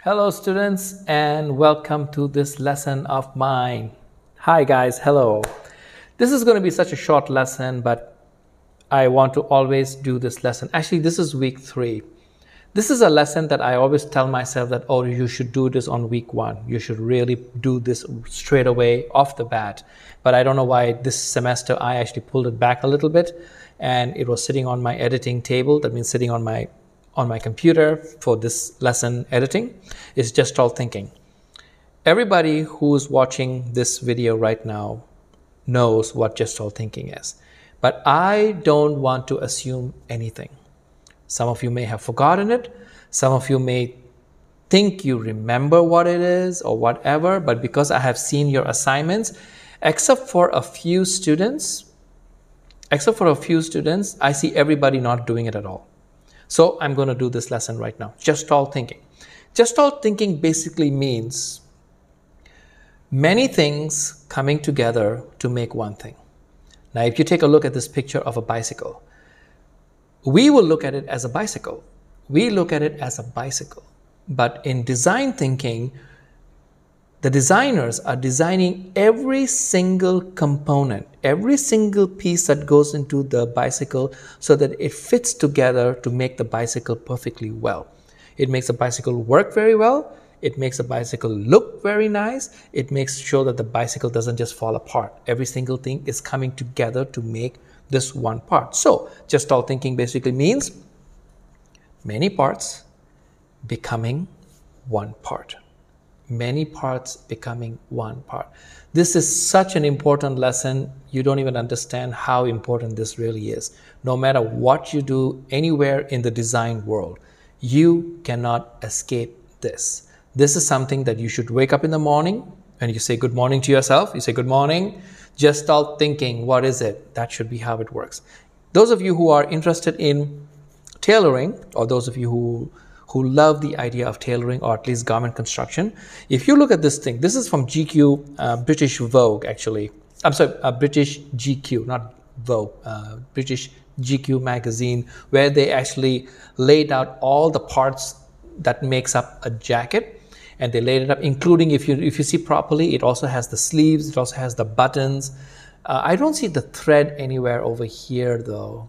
Hello students and welcome to this lesson of mine. Hi guys, hello. This is going to be such a short lesson, but I want to always do this lesson. Actually, this is week 3. This is a lesson that I always tell myself that, oh, you should do this on week 1. You should really do this straight away off the bat. But I don't know why this semester I actually pulled it back a little bit and it was sitting on my editing table. That means sitting on my computer for this lesson editing is Gestalt thinking. Everybody who's watching this video right now knows what Gestalt thinking is, but I don't want to assume anything. Some of you may have forgotten it. Some of you may think you remember what it is or whatever, but because I have seen your assignments, except for a few students, I see everybody not doing it at all. So I'm going to do this lesson right now. Gestalt thinking. Gestalt thinking basically means many things coming together to make one thing. Now, if you take a look at this picture of a bicycle, we will look at it as a bicycle. We look at it as a bicycle. But in design thinking, the designers are designing every single component, every single piece that goes into the bicycle so that it fits together to make the bicycle perfectly well. It makes the bicycle work very well. It makes the bicycle look very nice. It makes sure that the bicycle doesn't just fall apart. Every single thing is coming together to make this one part. So Gestalt thinking basically means many parts becoming one part. Many parts becoming one part. This is such an important lesson. You don't even understand how important this really is. No matter what you do anywhere in the design world, you cannot escape this. This is something that you should wake up in the morning and you say good morning to yourself. You say good morning. Gestalt thinking, what is it? That should be how it works. Those of you who are interested in tailoring, or those of you who love the idea of tailoring or at least garment construction. If you look at this thing, this is from GQ, British Vogue actually. I'm sorry, British GQ, not Vogue, British GQ magazine, where they actually laid out all the parts that makes up a jacket. And they laid it up, including, if you see properly, it also has the sleeves, it also has the buttons. I don't see the thread anywhere over here though.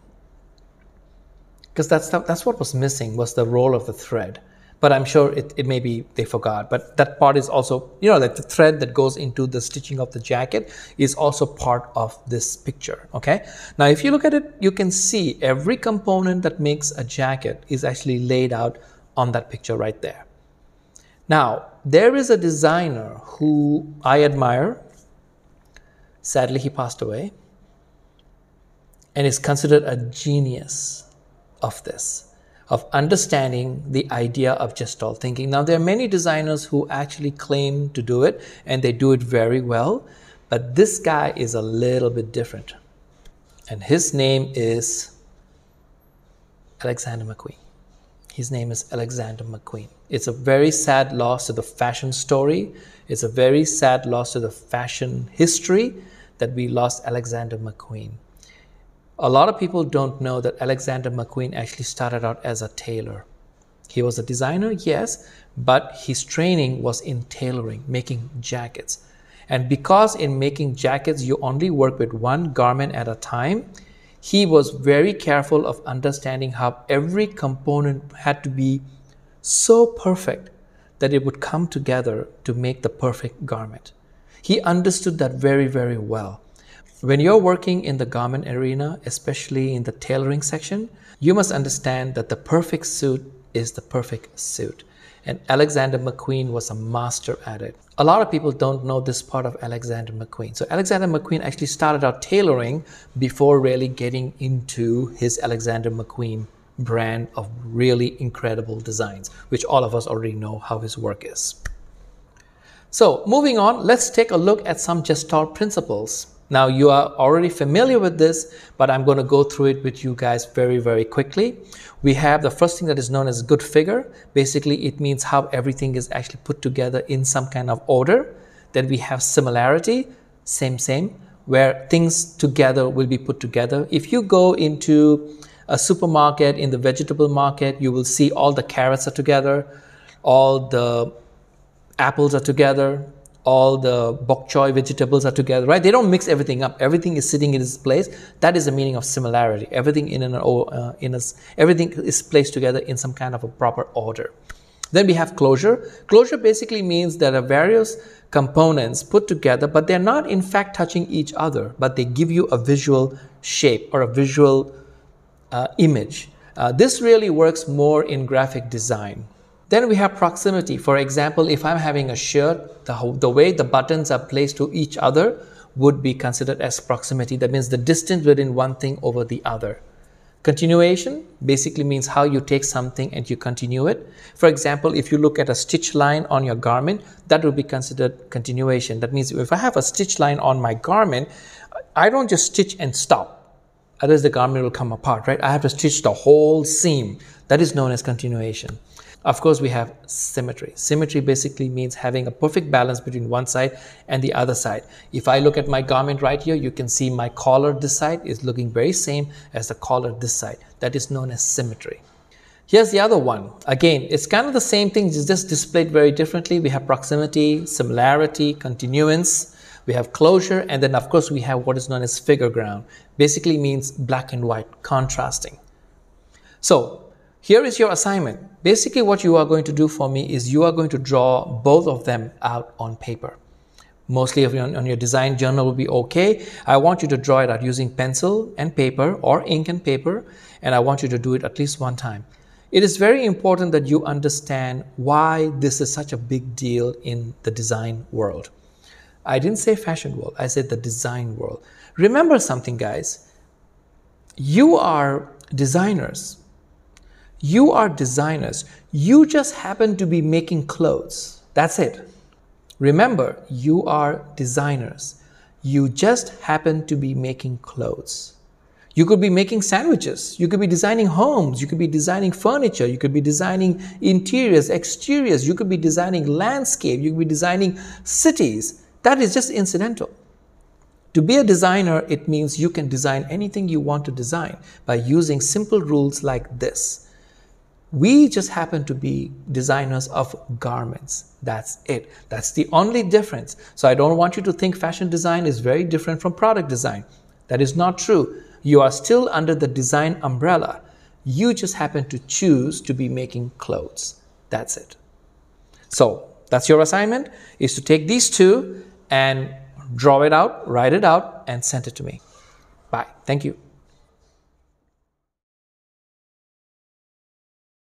Because that's what was missing, was the role of the thread. But I'm sure it may be they forgot. But that part is also, like the thread that goes into the stitching of the jacket is also part of this picture, okay? Now, if you look at it, you can see every component that makes a jacket is actually laid out on that picture right there. Now, there is a designer who I admire. Sadly, he passed away. And is considered a genius of this, of understanding the idea of Gestalt thinking. Now, there are many designers who actually claim to do it, and they do it very well, but this guy is a little bit different. And his name is Alexander McQueen. His name is Alexander McQueen. It's a very sad loss to the fashion story. It's a very sad loss to the fashion history that we lost Alexander McQueen. A lot of people don't know that Alexander McQueen actually started out as a tailor. He was a designer, yes, but his training was in tailoring, making jackets. And because in making jackets, you only work with one garment at a time, he was very careful of understanding how every component had to be so perfect that it would come together to make the perfect garment. He understood that very, very well. When you're working in the garment arena, especially in the tailoring section, you must understand that the perfect suit is the perfect suit. And Alexander McQueen was a master at it. A lot of people don't know this part of Alexander McQueen. So Alexander McQueen actually started out tailoring before really getting into his Alexander McQueen brand of really incredible designs, which all of us already know how his work is. So moving on, let's take a look at some Gestalt principles. Now, you are already familiar with this, but I'm going to go through it with you guys very, very quickly. We have the first thing that is known as good figure. Basically, it means how everything is actually put together in some kind of order. Then we have similarity, same, where things together will be put together. If you go into a supermarket, in the vegetable market, you will see all the carrots are together. all the apples are together, all the bok choy vegetables are together, right? They don't mix everything up. Everything is sitting in its place. That is the meaning of similarity. Everything everything is placed together in some kind of a proper order. Then we have closure. Closure basically means there are various components put together, but they're not in fact touching each other, but they give you a visual shape or a visual image. This really works more in graphic design. Then we have proximity. For example, if I'm having a shirt, the way the buttons are placed to each other would be considered as proximity. That means the distance within one thing over the other. Continuation basically means how you take something and you continue it. For example, if you look at a stitch line on your garment, that would be considered continuation. That means if I have a stitch line on my garment, I don't just stitch and stop. Otherwise the garment will come apart, right? I have to stitch the whole seam. That is known as continuation. Of course, we have symmetry. Symmetry basically means having a perfect balance between one side and the other side. If I look at my garment right here, you can see my collar this side is looking very same as the collar this side. That is known as symmetry. Here's the other one. Again, it's kind of the same thing, it's just displayed very differently. We have proximity, similarity, continuance. We have closure, and then of course we have what is known as figure ground. Basically means black and white, contrasting. So here is your assignment. Basically what you are going to do for me is you are going to draw both of them out on paper. Mostly on your design journal will be okay. I want you to draw it out using pencil and paper or ink and paper, and I want you to do it at least one time. It is very important that you understand why this is such a big deal in the design world. I didn't say fashion world, I said the design world. Remember something, guys. You are designers. You are designers. You just happen to be making clothes. That's it. Remember, you are designers. You just happen to be making clothes. You could be making sandwiches. You could be designing homes. You could be designing furniture. You could be designing interiors, exteriors. You could be designing landscape. You could be designing cities. That is just incidental. To be a designer, it means you can design anything you want to design by using simple rules like this. We just happen to be designers of garments. That's it. That's the only difference. So I don't want you to think fashion design is very different from product design. That is not true. You are still under the design umbrella. You just happen to choose to be making clothes. That's it. So that's your assignment, is to take these two and draw it out, write it out, and send it to me. Bye. Thank you.